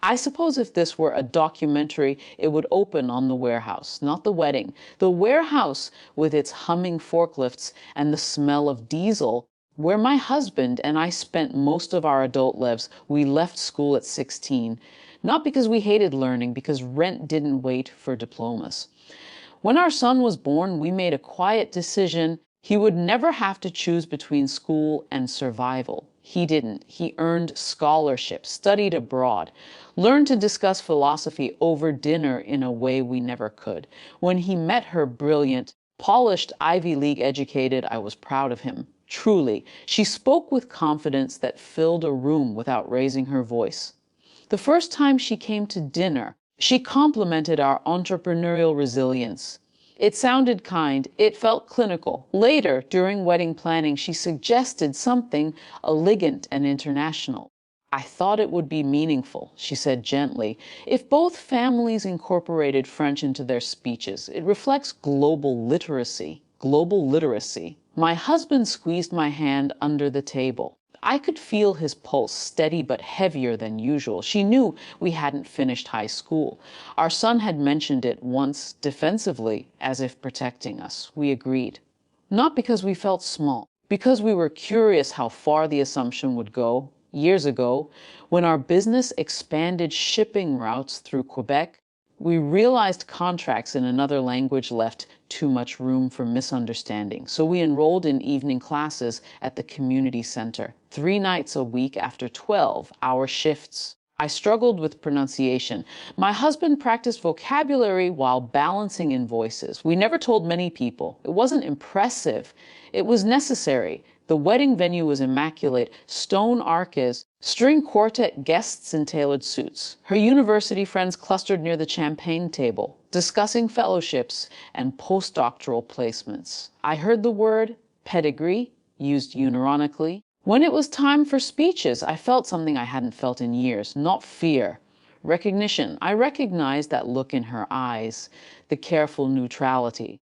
I suppose if this were a documentary, it would open on the warehouse, not the wedding. The warehouse with its humming forklifts and the smell of diesel, where my husband and I spent most of our adult lives. We left school at 16, not because we hated learning, because rent didn't wait for diplomas. When our son was born, we made a quiet decision. He would never have to choose between school and survival. He didn't. He earned scholarship, studied abroad, learned to discuss philosophy over dinner in a way we never could. When he met her brilliant, polished Ivy League educated, I was proud of him. Truly, she spoke with confidence that filled a room without raising her voice. The first time she came to dinner, she complimented our entrepreneurial resilience. It sounded kind, it felt clinical. Later, during wedding planning, she suggested something elegant and international. I thought it would be meaningful, she said gently, if both families incorporated French into their speeches. It reflects global literacy. Global literacy. My husband squeezed my hand under the table. I could feel his pulse, steady but heavier than usual. She knew we hadn't finished high school. Our son had mentioned it once defensively, as if protecting us. We agreed. Not because we felt small, because we were curious how far the assumption would go. Years ago, when our business expanded shipping routes through Quebec, we realized contracts in another language left too much room for misunderstanding. So we enrolled in evening classes at the community center, 3 nights a week after 12-hour shifts. I struggled with pronunciation. My husband practiced vocabulary while balancing invoices. We never told many people. It wasn't impressive. It was necessary. The wedding venue was immaculate, stone arches, string quartet guests in tailored suits. Her university friends clustered near the champagne table, discussing fellowships and postdoctoral placements. I heard the word pedigree used unironically. When it was time for speeches, I felt something I hadn't felt in years, not fear. Recognition. I recognized that look in her eyes, the careful neutrality.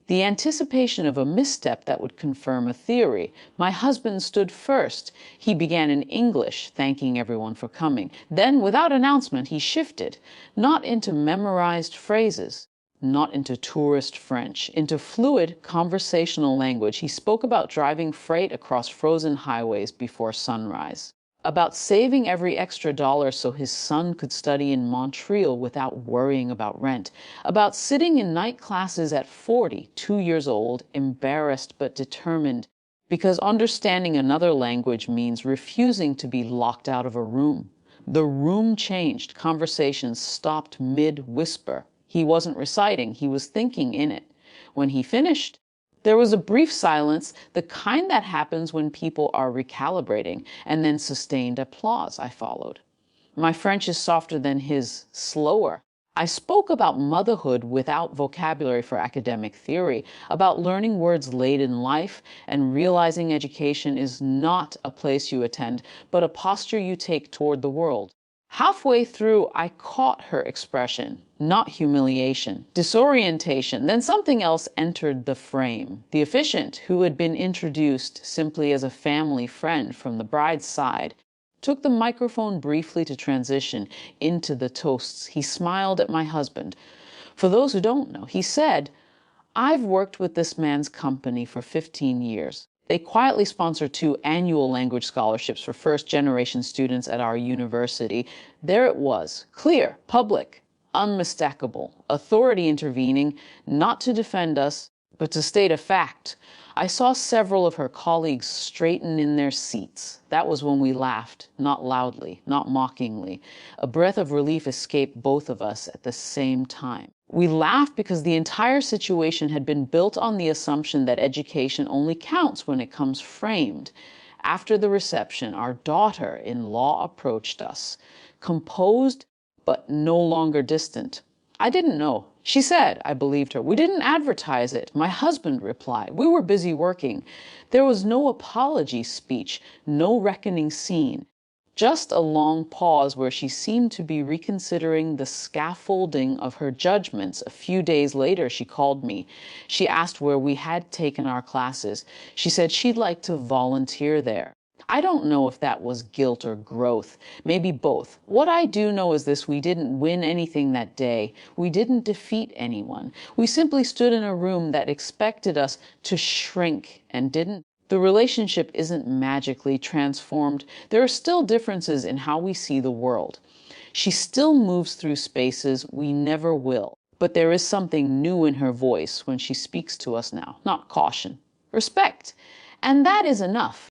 The anticipation of a misstep that would confirm a theory. My husband stood first. He began in English, thanking everyone for coming. Then, without announcement, he shifted, not into memorized phrases, not into tourist French, into fluid conversational language. He spoke about driving freight across frozen highways before sunrise, about saving every extra dollar so his son could study in Montreal without worrying about rent, about sitting in night classes at 40, 2 years old, embarrassed but determined, because understanding another language means refusing to be locked out of a room. The room changed. Conversations stopped mid-whisper. He wasn't reciting, he was thinking in it. When he finished, there was a brief silence, the kind that happens when people are recalibrating, and then sustained applause. I followed. My French is softer than his, slower. I spoke about motherhood without vocabulary for academic theory, about learning words late in life and realizing education is not a place you attend, but a posture you take toward the world. Halfway through, I caught her expression, not humiliation, disorientation. Then something else entered the frame. The officiant, who had been introduced simply as a family friend from the bride's side, took the microphone briefly to transition into the toasts. He smiled at my husband. For those who don't know, he said, "I've worked with this man's company for 15 years. They quietly sponsor 2 annual language scholarships for first-generation students at our university." There it was, clear, public, unmistakable, authority intervening, not to defend us, but to state a fact. I saw several of her colleagues straighten in their seats. That was when we laughed, not loudly, not mockingly. A breath of relief escaped both of us at the same time. We laughed because the entire situation had been built on the assumption that education only counts when it comes framed. After the reception, our daughter-in-law approached us, composed but no longer distant. I didn't know. She said, I believed her, "We didn't advertise it." My husband replied, "We were busy working." There was no apology speech, no reckoning scene. Just a long pause where she seemed to be reconsidering the scaffolding of her judgments. A few days later, she called me. She asked where we had taken our classes. She said she'd like to volunteer there. I don't know if that was guilt or growth, maybe both. What I do know is this: we didn't win anything that day. We didn't defeat anyone. We simply stood in a room that expected us to shrink and didn't. The relationship isn't magically transformed. There are still differences in how we see the world. She still moves through spaces we never will. But there is something new in her voice when she speaks to us now. Not caution, respect. And that is enough.